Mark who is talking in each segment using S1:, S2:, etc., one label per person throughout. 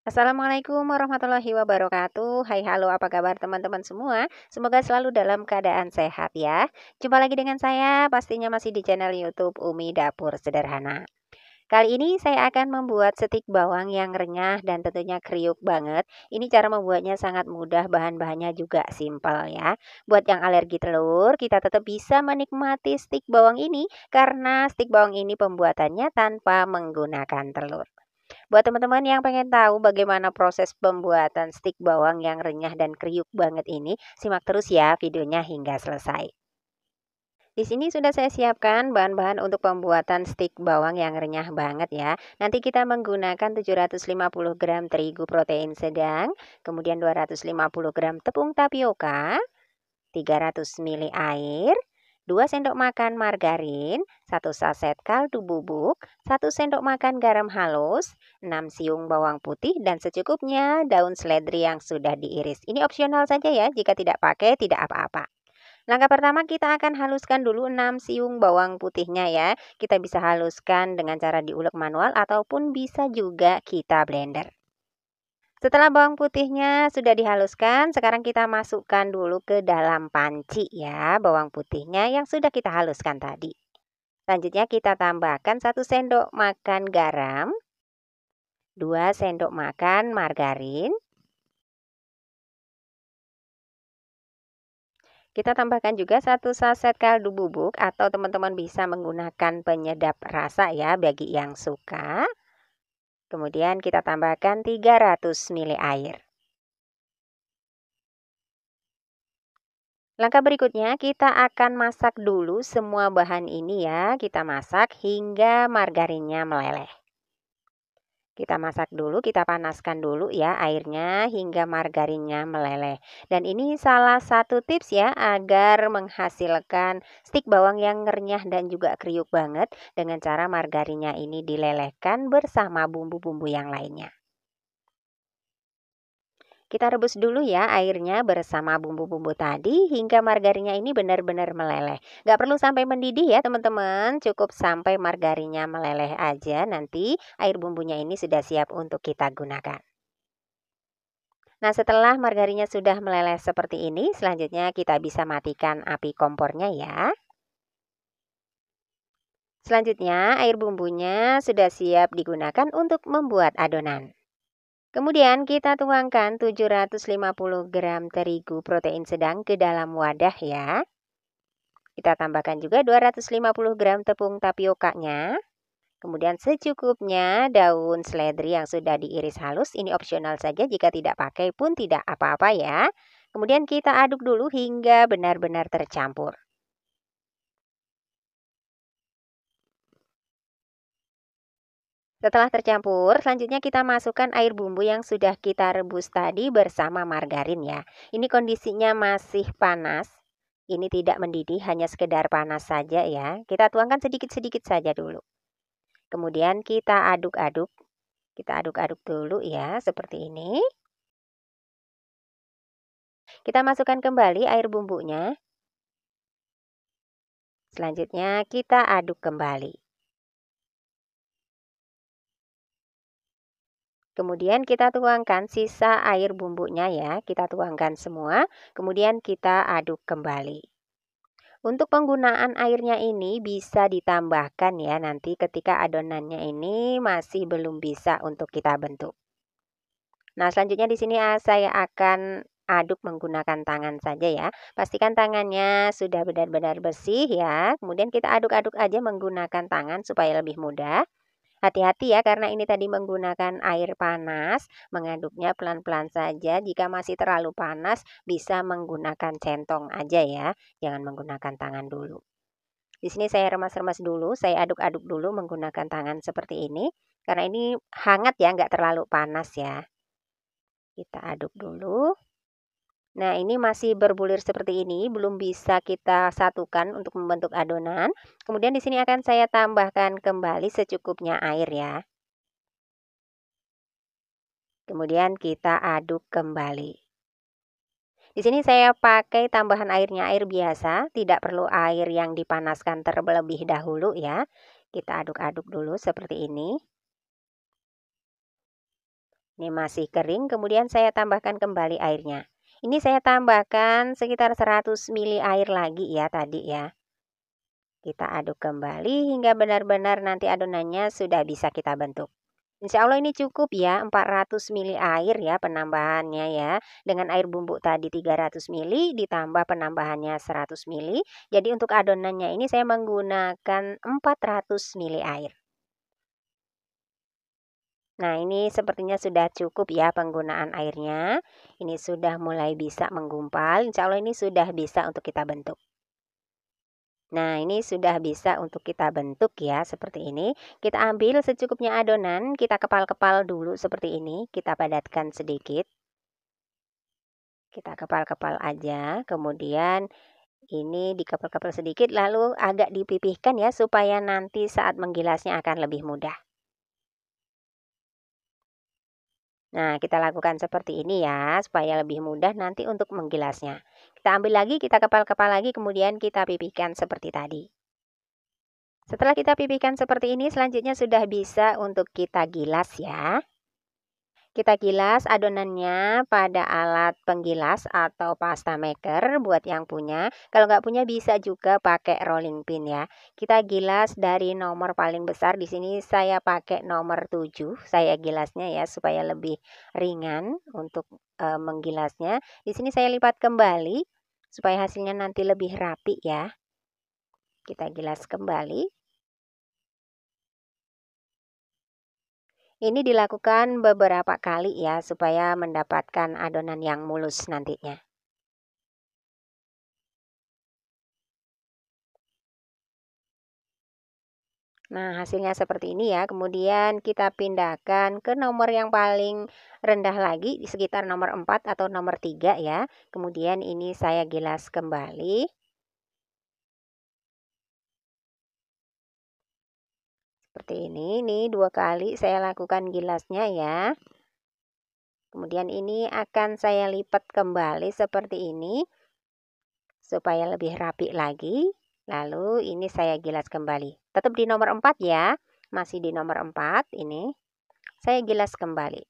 S1: Assalamualaikum warahmatullahi wabarakatuh. Hai, halo, apa kabar teman-teman semua? Semoga selalu dalam keadaan sehat ya. Jumpa lagi dengan saya, pastinya masih di channel YouTube Umi Dapur Sederhana. Kali ini saya akan membuat stik bawang yang renyah dan tentunya kriuk banget. Ini cara membuatnya sangat mudah, bahan-bahannya juga simpel ya. Buat yang alergi telur, kita tetap bisa menikmati stik bawang ini karena stik bawang ini pembuatannya tanpa menggunakan telur. Buat teman-teman yang pengen tahu bagaimana proses pembuatan stik bawang yang renyah dan kriuk banget ini, simak terus ya videonya hingga selesai. Di sini sudah saya siapkan bahan-bahan untuk pembuatan stik bawang yang renyah banget ya. Nanti kita menggunakan 750 gram terigu protein sedang, kemudian 250 gram tepung tapioka, 300 ml air, 2 sendok makan margarin, 1 saset kaldu bubuk, 1 sendok makan garam halus, 6 siung bawang putih dan secukupnya daun seledri yang sudah diiris. Ini opsional saja ya, jika tidak pakai tidak apa-apa. Langkah pertama kita akan haluskan dulu 6 siung bawang putihnya ya. Kita bisa haluskan dengan cara diulek manual ataupun bisa juga kita blender. Setelah bawang putihnya sudah dihaluskan, sekarang kita masukkan dulu ke dalam panci ya, bawang putihnya yang sudah kita haluskan tadi. Selanjutnya kita tambahkan 1 sendok makan garam, 2 sendok makan margarin. Kita tambahkan juga 1 saset kaldu bubuk atau teman-teman bisa menggunakan penyedap rasa ya bagi yang suka. Kemudian kita tambahkan 300 ml air. Langkah berikutnya kita akan masak dulu semua bahan ini ya. Kita masak hingga margarinnya meleleh. Kita masak dulu, kita panaskan dulu ya airnya hingga margarinnya meleleh. Dan ini salah satu tips ya agar menghasilkan stik bawang yang renyah dan juga kriuk banget dengan cara margarinnya ini dilelehkan bersama bumbu-bumbu yang lainnya. Kita rebus dulu ya airnya bersama bumbu-bumbu tadi hingga margarinnya ini benar-benar meleleh. Gak perlu sampai mendidih ya teman-teman, cukup sampai margarinnya meleleh aja, nanti air bumbunya ini sudah siap untuk kita gunakan. Nah, setelah margarinnya sudah meleleh seperti ini, selanjutnya kita bisa matikan api kompornya ya. Selanjutnya air bumbunya sudah siap digunakan untuk membuat adonan. Kemudian kita tuangkan 750 gram terigu protein sedang ke dalam wadah ya. Kita tambahkan juga 250 gram tepung tapiokanya. Kemudian secukupnya daun seledri yang sudah diiris halus. Ini opsional saja, jika tidak pakai pun tidak apa-apa ya. Kemudian kita aduk dulu hingga benar-benar tercampur. Setelah tercampur, selanjutnya kita masukkan air bumbu yang sudah kita rebus tadi bersama margarin ya. Ini kondisinya masih panas. Ini tidak mendidih, hanya sekedar panas saja ya. Kita tuangkan sedikit-sedikit saja dulu. Kemudian kita aduk-aduk. Kita aduk-aduk dulu ya, seperti ini. Kita masukkan kembali air bumbunya. Selanjutnya kita aduk kembali. Kemudian kita tuangkan sisa air bumbunya ya, kita tuangkan semua, kemudian kita aduk kembali. Untuk penggunaan airnya ini bisa ditambahkan ya nanti ketika adonannya ini masih belum bisa untuk kita bentuk. Nah, selanjutnya di sini saya akan aduk menggunakan tangan saja ya. Pastikan tangannya sudah benar-benar bersih ya. Kemudian kita aduk-aduk aja menggunakan tangan supaya lebih mudah. Hati-hati ya karena ini tadi menggunakan air panas, mengaduknya pelan-pelan saja. Jika masih terlalu panas bisa menggunakan centong aja ya, jangan menggunakan tangan dulu. Di sini saya remas-remas dulu, saya aduk-aduk dulu menggunakan tangan seperti ini. Karena ini hangat ya, nggak terlalu panas ya. Kita aduk dulu. Nah, ini masih berbulir seperti ini, belum bisa kita satukan untuk membentuk adonan. Kemudian di sini akan saya tambahkan kembali secukupnya air ya. Kemudian kita aduk kembali. Di sini saya pakai tambahan airnya air biasa, tidak perlu air yang dipanaskan terlebih dahulu ya. Kita aduk-aduk dulu seperti ini. Ini masih kering, kemudian saya tambahkan kembali airnya. Ini saya tambahkan sekitar 100 ml air lagi ya tadi ya. Kita aduk kembali hingga benar-benar nanti adonannya sudah bisa kita bentuk. Insya Allah ini cukup ya, 400 ml air ya penambahannya ya. Dengan air bumbu tadi 300 ml ditambah penambahannya 100 ml. Jadi untuk adonannya ini saya menggunakan 400 ml air. Nah, ini sepertinya sudah cukup ya penggunaan airnya. Ini sudah mulai bisa menggumpal. Insya Allah ini sudah bisa untuk kita bentuk. Nah, ini sudah bisa untuk kita bentuk ya, seperti ini. Kita ambil secukupnya adonan, kita kepal-kepal dulu seperti ini. Kita padatkan sedikit. Kita kepal-kepal aja. Kemudian ini dikepal-kepal sedikit, lalu agak dipipihkan ya, supaya nanti saat menggilasnya akan lebih mudah. Nah, kita lakukan seperti ini ya, supaya lebih mudah nanti untuk menggilasnya. Kita ambil lagi, kita kepal-kepal lagi, kemudian kita pipihkan seperti tadi. Setelah kita pipihkan seperti ini, selanjutnya sudah bisa untuk kita gilas ya. Kita gilas adonannya pada alat penggilas atau pasta maker buat yang punya. Kalau nggak punya bisa juga pakai rolling pin ya. Kita gilas dari nomor paling besar. Di sini saya pakai nomor 7. Saya gilasnya ya supaya lebih ringan untuk menggilasnya. Di sini saya lipat kembali supaya hasilnya nanti lebih rapi ya. Kita gilas kembali. Ini dilakukan beberapa kali ya supaya mendapatkan adonan yang mulus nantinya. Nah, hasilnya seperti ini ya. Kemudian kita pindahkan ke nomor yang paling rendah lagi di sekitar nomor 4 atau nomor 3 ya. Kemudian ini saya gilas kembali. Seperti ini 2 kali saya lakukan gilasnya ya. Kemudian ini akan saya lipat kembali seperti ini supaya lebih rapi lagi. Lalu ini saya gilas kembali. Tetap di nomor 4 ya. Masih di nomor 4 ini. Saya gilas kembali.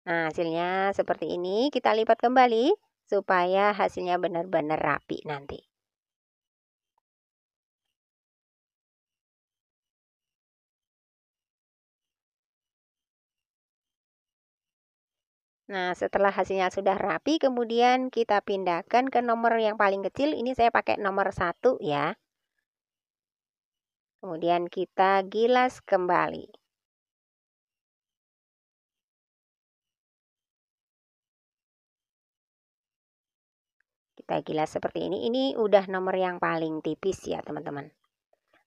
S1: Nah, hasilnya seperti ini. Kita lipat kembali supaya hasilnya benar-benar rapi nanti. Nah, setelah hasilnya sudah rapi, kemudian kita pindahkan ke nomor yang paling kecil. Ini saya pakai nomor 1 ya. Kemudian kita gilas kembali. Kita gilas seperti ini. Ini udah nomor yang paling tipis ya, teman-teman.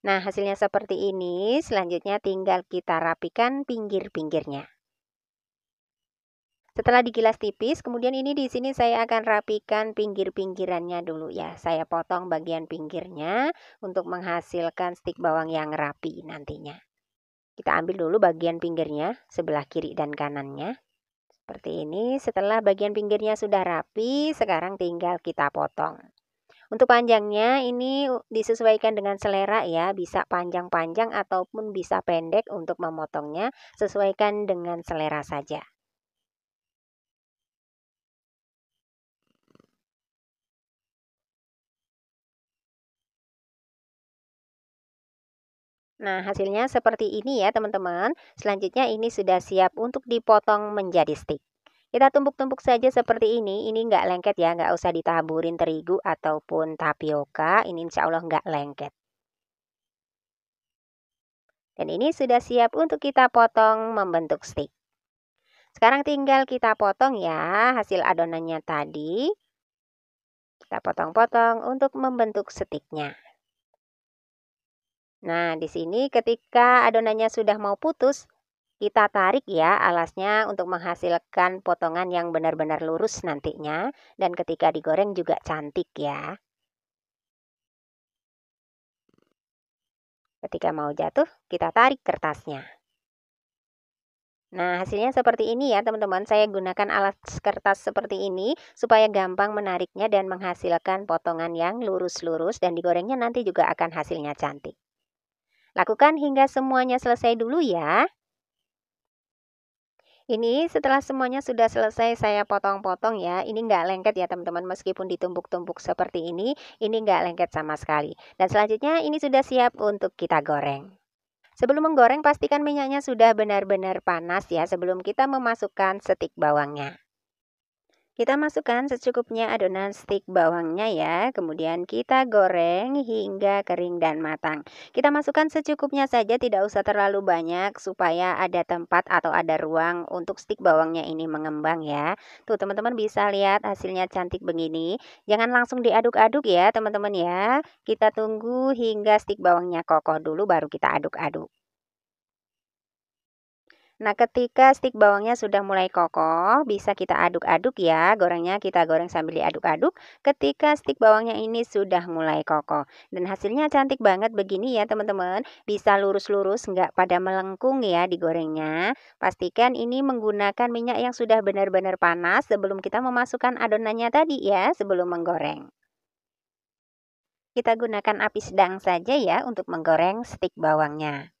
S1: Nah, hasilnya seperti ini. Selanjutnya tinggal kita rapikan pinggir-pinggirnya. Setelah digilas tipis, kemudian ini di sini saya akan rapikan pinggir-pinggirannya dulu ya. Saya potong bagian pinggirnya untuk menghasilkan stik bawang yang rapi nantinya. Kita ambil dulu bagian pinggirnya, sebelah kiri dan kanannya. Seperti ini. Setelah bagian pinggirnya sudah rapi, sekarang tinggal kita potong. Untuk panjangnya ini disesuaikan dengan selera ya, bisa panjang-panjang ataupun bisa pendek untuk memotongnya, sesuaikan dengan selera saja. Nah, hasilnya seperti ini ya teman-teman. Selanjutnya ini sudah siap untuk dipotong menjadi stik. Kita tumbuk-tumbuk saja seperti ini nggak lengket ya, nggak usah ditaburin terigu ataupun tapioka, ini insya Allah nggak lengket. Dan ini sudah siap untuk kita potong membentuk stik. Sekarang tinggal kita potong ya hasil adonannya tadi. Kita potong-potong untuk membentuk stiknya. Nah, di sini ketika adonannya sudah mau putus, kita tarik ya alasnya untuk menghasilkan potongan yang benar-benar lurus nantinya. Dan ketika digoreng juga cantik ya. Ketika mau jatuh, kita tarik kertasnya. Nah, hasilnya seperti ini ya teman-teman. Saya gunakan alat kertas seperti ini supaya gampang menariknya dan menghasilkan potongan yang lurus-lurus, dan digorengnya nanti juga akan hasilnya cantik. Lakukan hingga semuanya selesai dulu ya. Ini setelah semuanya sudah selesai saya potong-potong ya. Ini nggak lengket ya teman-teman, meskipun ditumpuk-tumpuk seperti ini nggak lengket sama sekali. Dan selanjutnya ini sudah siap untuk kita goreng. Sebelum menggoreng pastikan minyaknya sudah benar-benar panas ya sebelum kita memasukkan stik bawangnya. Kita masukkan secukupnya adonan stik bawangnya ya, kemudian kita goreng hingga kering dan matang. Kita masukkan secukupnya saja, tidak usah terlalu banyak supaya ada tempat atau ada ruang untuk stik bawangnya ini mengembang ya. Tuh teman-teman bisa lihat hasilnya cantik begini. Jangan langsung diaduk-aduk ya teman-teman ya. Kita tunggu hingga stik bawangnya kokoh dulu baru kita aduk-aduk. Nah, ketika stik bawangnya sudah mulai kokoh, bisa kita aduk-aduk ya. Gorengnya kita goreng sambil diaduk-aduk. Ketika stik bawangnya ini sudah mulai kokoh. Dan hasilnya cantik banget begini ya teman-teman. Bisa lurus-lurus, nggak pada melengkung ya digorengnya. Pastikan ini menggunakan minyak yang sudah benar-benar panas sebelum kita memasukkan adonannya tadi ya, sebelum menggoreng. Kita gunakan api sedang saja ya untuk menggoreng stik bawangnya.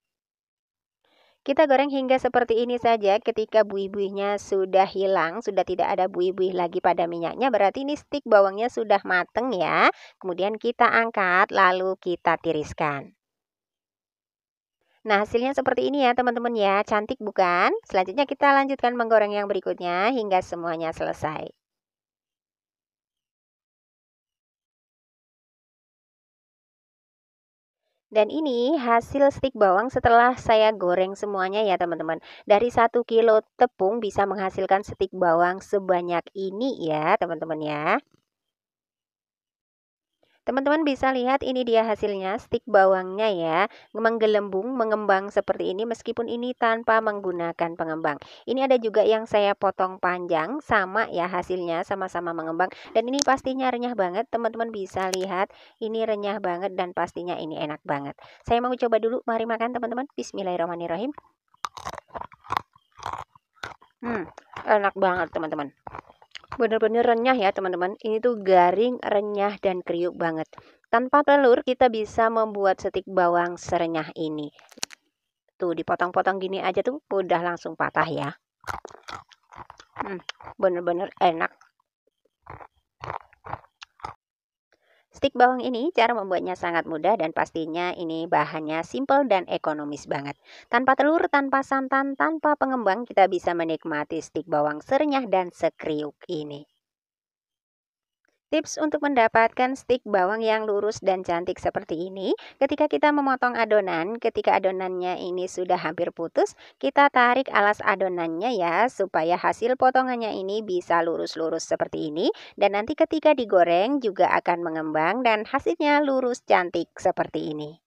S1: Kita goreng hingga seperti ini saja. Ketika buih-buihnya sudah hilang, sudah tidak ada buih-buih lagi pada minyaknya, berarti ini stik bawangnya sudah mateng ya. Kemudian kita angkat, lalu kita tiriskan. Nah, hasilnya seperti ini ya teman-teman ya. Cantik bukan? Selanjutnya kita lanjutkan menggoreng yang berikutnya hingga semuanya selesai. Dan ini hasil stik bawang setelah saya goreng semuanya ya teman-teman. Dari 1 kilo tepung bisa menghasilkan stik bawang sebanyak ini ya teman-teman ya. Teman-teman bisa lihat ini dia hasilnya, stik bawangnya ya, menggelembung, mengembang seperti ini meskipun ini tanpa menggunakan pengembang. Ini ada juga yang saya potong panjang, sama ya hasilnya, sama-sama mengembang. Dan ini pastinya renyah banget, teman-teman bisa lihat, ini renyah banget dan pastinya ini enak banget. Saya mau coba dulu, mari makan teman-teman. Bismillahirrahmanirrahim. Enak banget teman-teman. Bener-bener renyah ya teman-teman. Ini tuh garing, renyah, dan kriuk banget. Tanpa telur kita bisa membuat stik bawang serenyah ini. Tuh dipotong-potong gini aja tuh udah langsung patah ya. Bener-bener enak. Stik bawang ini cara membuatnya sangat mudah dan pastinya ini bahannya simple dan ekonomis banget. Tanpa telur, tanpa santan, tanpa pengembang kita bisa menikmati stik bawang serenyah dan sekriuk ini. Tips untuk mendapatkan stik bawang yang lurus dan cantik seperti ini, ketika kita memotong adonan, ketika adonannya ini sudah hampir putus, kita tarik alas adonannya ya, supaya hasil potongannya ini bisa lurus-lurus seperti ini, dan nanti ketika digoreng juga akan mengembang dan hasilnya lurus cantik seperti ini.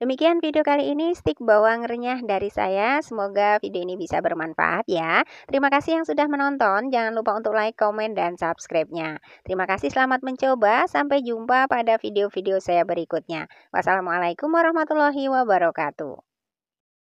S1: Demikian video kali ini, stik bawang renyah dari saya. Semoga video ini bisa bermanfaat ya. Terima kasih yang sudah menonton. Jangan lupa untuk like, komen, dan subscribe-nya. Terima kasih, selamat mencoba. Sampai jumpa pada video-video saya berikutnya. Wassalamualaikum warahmatullahi wabarakatuh.